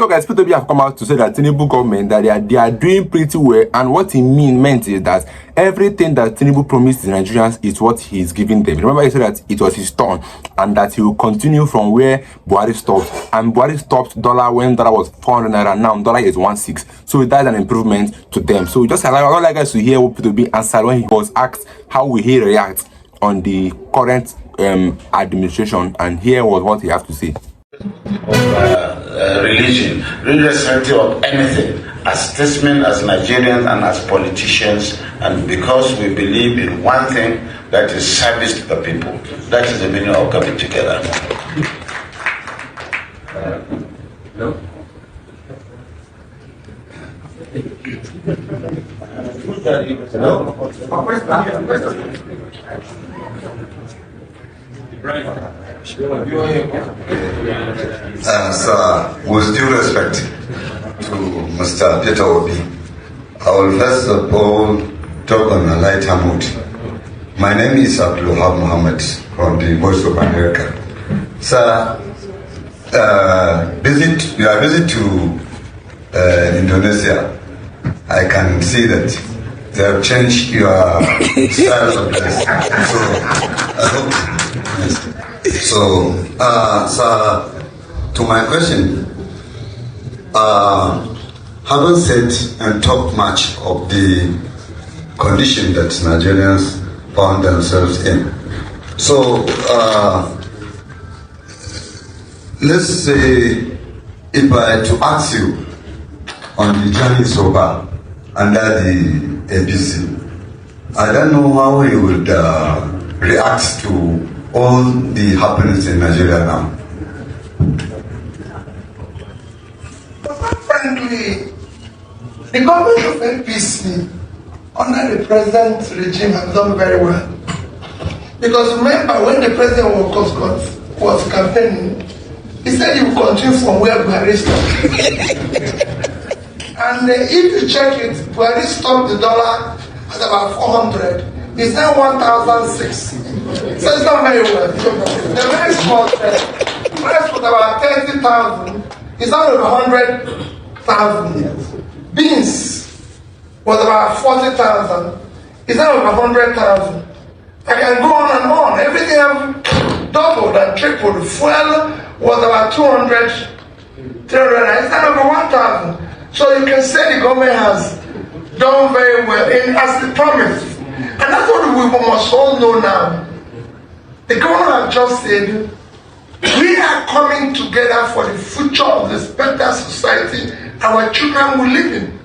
So guys, people have come out to say that Tinubu government that they are doing pretty well, and what he meant is that everything that Tinubu promised the Nigerians is what he's giving them. Remember, he said that it was his turn and that he will continue from where Buhari stopped. And Buhari stopped dollar when dollar was 400 naira, now dollar is 16. So that's an improvement to them. So just I would like guys to hear what Peter Obi answered when he was asked how will he react on the current administration, and here was what he have to say. Religion, irrespective of anything, as statesmen, as Nigerians, and as politicians, and because we believe in one thing, that is service to the people. That is the meaning of coming together. No? Sir, with due respect to Mr. Peter Obi, I will first of all talk on a lighter mood. My name is Abdulwahab Muhammad from the Voice of America. Sir, you are visit to Indonesia. I can see that they have changed your style of dress. So, sir, to my question, haven't said and talked much of the condition that Nigerians found themselves in. So, let's say, if I had to ask you on the journey so far under the APC, I don't know how you would react to all the happenings in Nigeria now. Frankly, the government of APC under the present regime has done very well. Because remember, when the president was campaigning, he said he would continue from where Buhari stopped. And if you check it, Buhari stopped the dollar at about 400. It's now 1,006. So it's not very well. The rice was about 30,000. It's now over 100,000. Beans was about 40,000. It's now over 100,000. I can go on and on. Everything have doubled and tripled. Fuel was about 200, 300. It's now over 1,000. So you can say the government has done very well as the promise. And that's what we must all know now. The government has just said, we are coming together for the future of this better society our children will live in.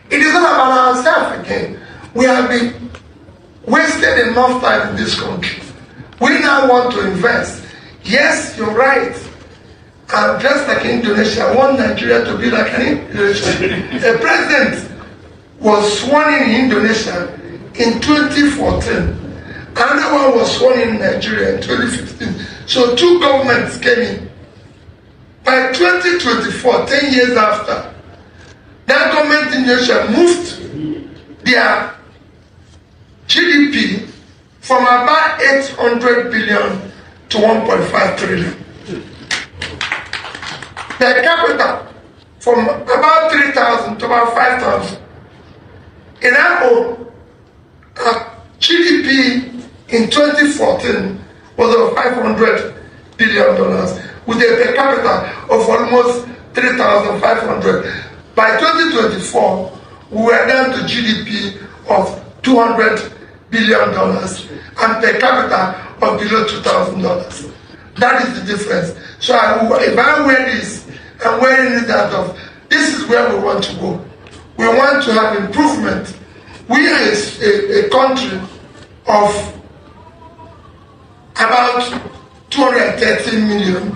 It is not about ourselves again. We have been wasted enough time in this country. We now want to invest. Yes, you're right. And just like Indonesia, I want Nigeria to be like an Indonesia. A president was sworn in Indonesia in 2014. Another one was sworn in Nigeria in 2015. So two governments came in. By 2024, 10 years after, that government in Indonesia moved their GDP from about 800 billion to 1.5 trillion. Per capita from about 3,000 to about 5,000. In our GDP in 2014 was over $500 billion with a per capita of almost 3,500. By 2024, we were down to GDP of $200 billion and per capita of below $2,000. That is the difference. So if I wear this, I'm wearing it out of, this is where we want to go. We want to have improvement. We are a country of about 213 million.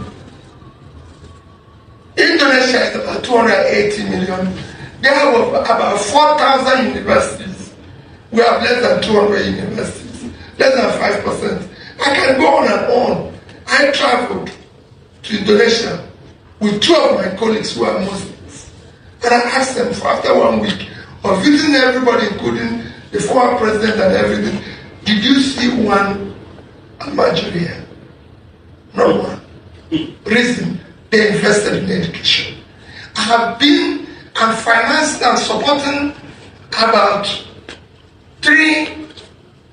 Indonesia is about 280 million. They have about 4,000 universities. We have less than 200 universities, less than 5%. I can go on and on. I traveled to Indonesia with two of my colleagues who are Muslims. And I asked them for after 1 week of visiting everybody, including the former president and everything, did you see one Algeria? No one. Reason, they invested in education. have been and financed and supporting about 3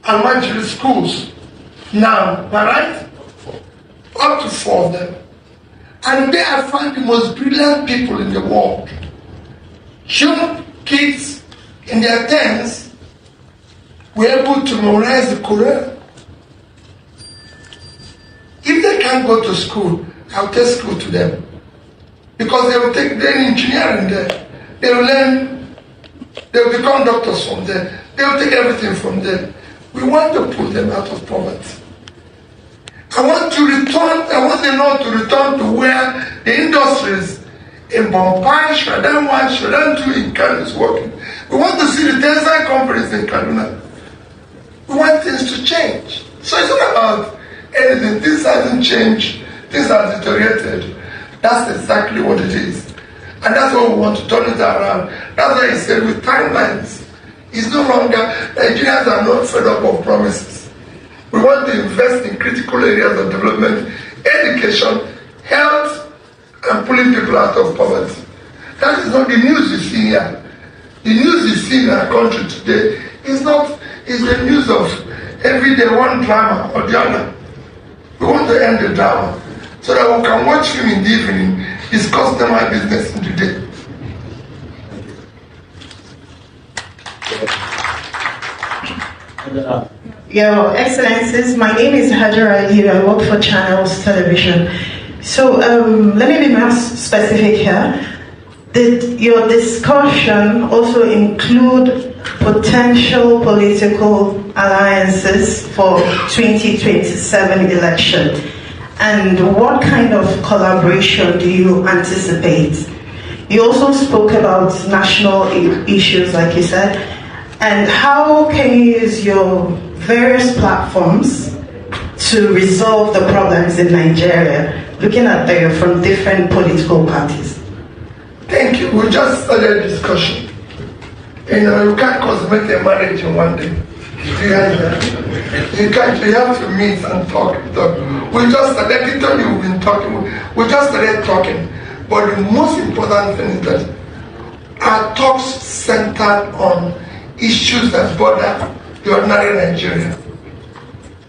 elementary schools now, am I right? Up to 4 of them. And they have found the most brilliant people in the world. Young kids in their 10s were able to memorize the Quran. If they can't go to school, I'll take school to them. Because they will take their engineering there. They will learn, they will become doctors from there. They will take everything from there. We want to pull them out of poverty. I want them all to return to where the industries in Bombay, Shradan 1, Shradan 2 in Kaduna is working. We want to see the textile companies in Kaduna. We want things to change. So it's not about anything. This hasn't changed. Things have deteriorated. That's exactly what it is. And that's what we want to turn it around. That's why he said with timelines. It's no longer, Nigerians are not fed up of promises. We want to invest in critical areas of development, education, health, and pulling people out of poverty. That is not the news you see here. The news you see in our country today is the news of every day one drama or the other. We want to end the drama so that we can watch film in the evening, discuss my business in the day. Your Excellencies, my name is Hajara Ali. I work for Channels Television. So let me be more specific here. Did your discussion also include potential political alliances for 2027 election? And what kind of collaboration do you anticipate? You also spoke about national issues, like you said. And how can you use your various platforms to resolve the problems in Nigeria, looking at them from different political parties? Thank you. We just started a discussion. You can't consummate a marriage in one day. You can't. You have to meet and talk. We just started. Every time you've been talking, we just started talking. But the most important thing is that our talks centered on issues that bother the ordinary Nigerian.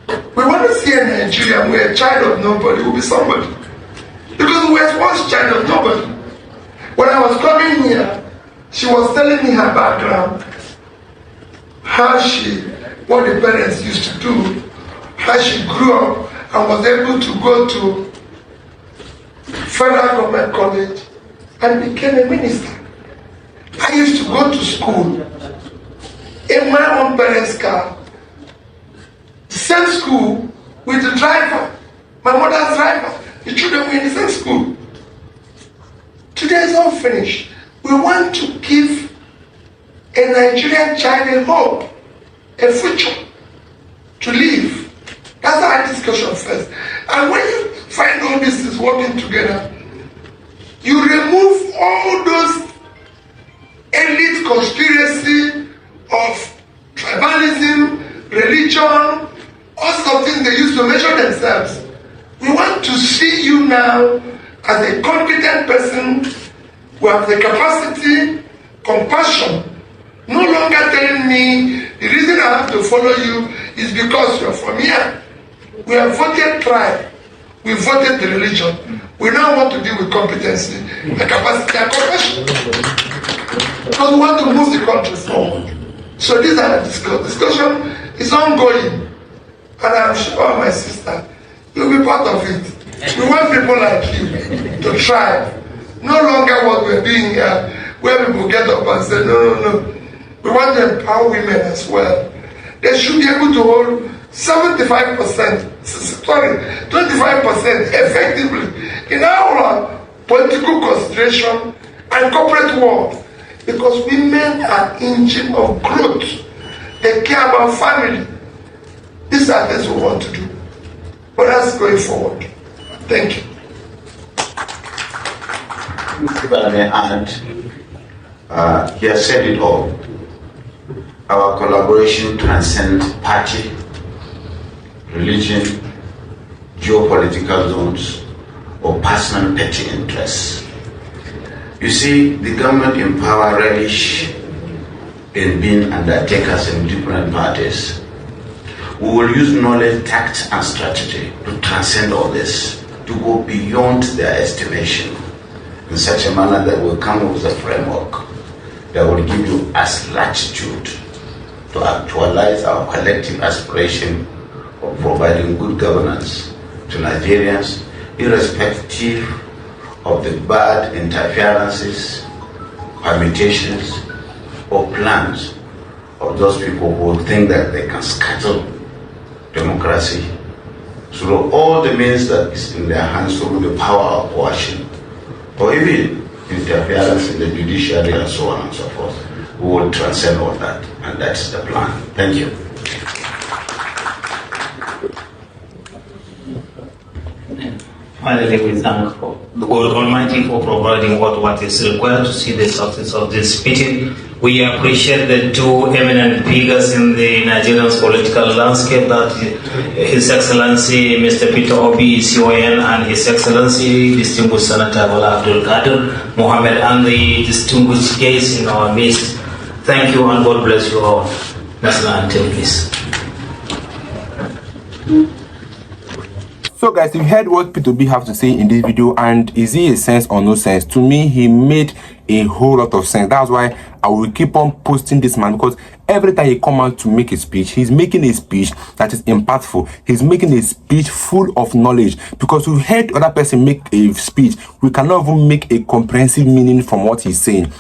We want to see a Nigerian where a child of nobody will be somebody. Because we were once child of nobody. When I was coming here, she was telling me her background, what the parents used to do, how she grew up and was able to go to federal government college and became a minister. I used to go to school in my own parents' car, the same school with the driver, my mother's driver. The children were in the same school. Today is all finished. We want to give a Nigerian child a hope, a future to live. That's our discussion first. And when you find all this is working together, you remove all those elite conspiracy of tribalism, religion, all sorts of things they use to measure themselves. We want to see you now as a competent person who has the capacity, compassion, no longer telling me the reason I have to follow you is because you're from here. We have voted tribe. We voted the religion. We now want to deal with competency, the capacity and compassion. Because we want to move the country forward. So these are the discussion is ongoing. And I'm sure my sister, you'll be part of it. We want people like you to try. No longer what we're doing here, where people get up and say, no. We want to empower women as well. They should be able to hold 25% effectively in our political consideration and corporate world. Because women are engine of growth. They care about family. These are things we want to do. But that's going forward. Thank you. If I may add, he has said it all. Our collaboration transcends party, religion, geopolitical zones, or personal petty interests. You see, the government in power relish in being undertakers in different parties. We will use knowledge, tact, and strategy to transcend all this, to go beyond their estimation in such a manner that will come up with a framework that will give you as latitude to actualize our collective aspiration of providing good governance to Nigerians, irrespective of the bad interferences, permutations, or plans of those people who think that they can scuttle democracy through all the means that is in their hands, through the power of coercion, or even interference in the judiciary and so on and so forth. We will transcend all that, and that's the plan. Thank you. Finally, we thank the God Almighty for providing what is required to see the success of this meeting. We appreciate the two eminent figures in the Nigerian political landscape, that His Excellency Mr. Peter Obi, CON, and His Excellency Distinguished Senator Bola Abdul Qadir Mohammed, and the distinguished guests in our midst. Thank you and God bless you all. National anthem, please. So guys, you heard what P2B have to say in this video, and is it a sense or no sense? To me, he made a whole lot of sense. That's why I will keep on posting this man, because every time he come out to make a speech, he's making a speech that is impactful. He's making a speech full of knowledge, because we've heard other person make a speech, we cannot even make a comprehensive meaning from what he's saying.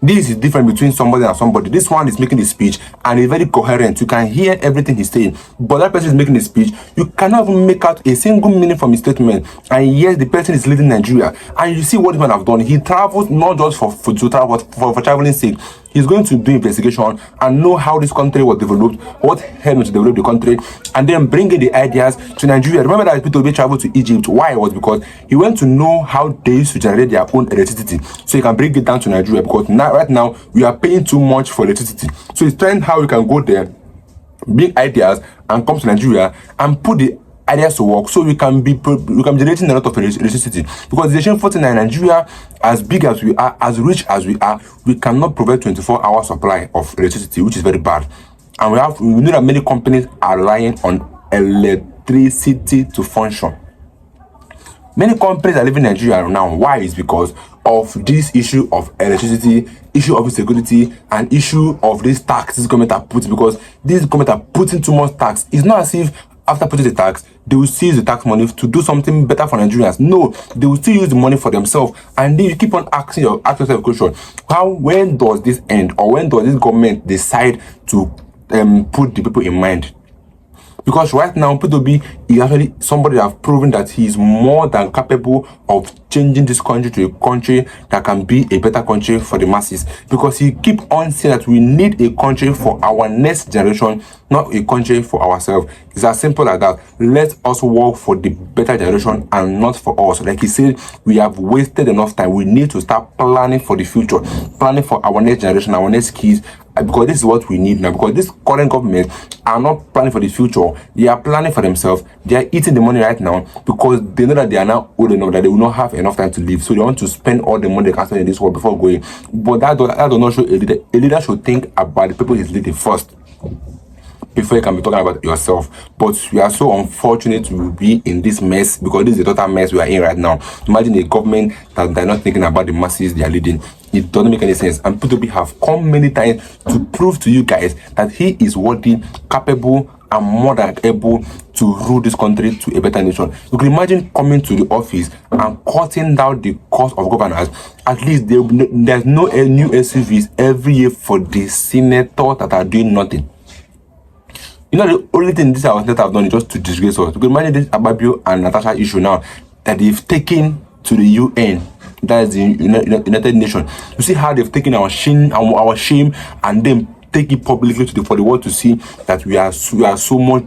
This is different between somebody and somebody. This one is making a speech and it's very coherent. You can hear everything he's saying. But that person is making a speech, you cannot even make out a single meaning from his statement. And yes, the person is leading Nigeria. And you see what the man have done. He travels not just for travel, for traveling sake. He's going to do investigation and know how this country was developed, what helped to develop the country, and then bringing the ideas to Nigeria. Remember that people traveled to Egypt. Why? It was because he went to know how they used to generate their own electricity, so he can bring it down to Nigeria. Because right now we are paying too much for electricity, so he's trying how we can go there, bring ideas, and come to Nigeria and put the ideas to work, so we can be generating a lot of electricity. Because the shameful thing in Nigeria, as big as we are, as rich as we are, we cannot provide 24-hour supply of electricity, which is very bad. And we know that many companies are relying on electricity to function. Many companies are leaving Nigeria now. Why? Is because of this issue of electricity, issue of security, and issue of this tax this government are putting. Because this government are putting too much tax. It's not as if after putting the tax, they will seize the tax money to do something better for Nigerians. No, they will still use the money for themselves. And then you keep on asking yourself a question: when does this end, or when does this government decide to put the people in mind? Because right now, P2B is actually somebody that have proven that he is more than capable of changing this country to a country that can be a better country for the masses. Because he keep on saying that we need a country for our next generation, not a country for ourselves. It's as simple as that. Let us work for the better generation and not for us. Like he said, we have wasted enough time. We need to start planning for the future, planning for our next generation, our next kids. Because this is what we need now. Because this current government are not planning for the future. They are planning for themselves. They are eating the money right now because they know that they are now old enough that they will not have enough time to live. So they want to spend all the money they can spend in this world before going. But that does not show a leader. A leader should think about the people he's leading first, before you can be talking about yourself. But we are so unfortunate to be in this mess, because this is the total mess we are in right now. Imagine a government that they're not thinking about the masses they are leading. It doesn't make any sense. And P2B have come many times to prove to you guys that he is worthy, capable, and more than able to rule this country to a better nation. You can imagine coming to the office and cutting down the cost of governance. At least there's no new SUVs every year for the senators that are doing nothing. You know, the only thing this our state have done is just to disgrace us. You can imagine this Ababio and Natasha issue now that they've taken to the UN. That is the United Nations. You see how they've taken our shame and then take it publicly for the world to see that we are so much.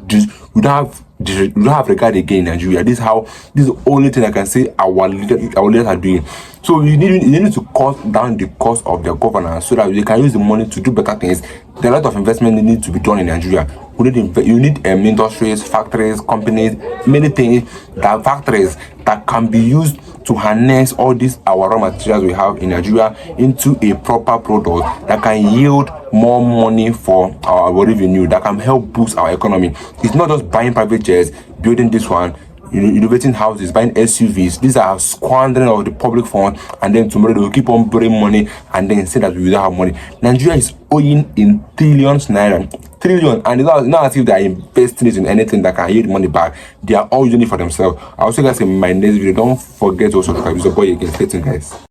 We don't have regard again in Nigeria. This is the only thing I can say our leaders are doing. So you need to cut down the cost of their governance so that they can use the money to do better things. There are a lot of investment that need to be done in Nigeria. You need industries, factories, companies, many things, that factories that can be used to harness all these our raw materials we have in Nigeria into a proper product that can yield more money for our revenue, that can help boost our economy. It's not just buying private jets, building this one, innovating houses, buying SUVs. These are squandering of the public fund, and then tomorrow they will keep on borrowing money and then say that we don't have money. Nigeria is owing in trillions naira. Trillion, and it's not as if they are investing it in anything that can yield money back. They are all using it for themselves. I'll see you guys in my next video. Don't forget to subscribe. It's your boy again. Stay tuned, guys.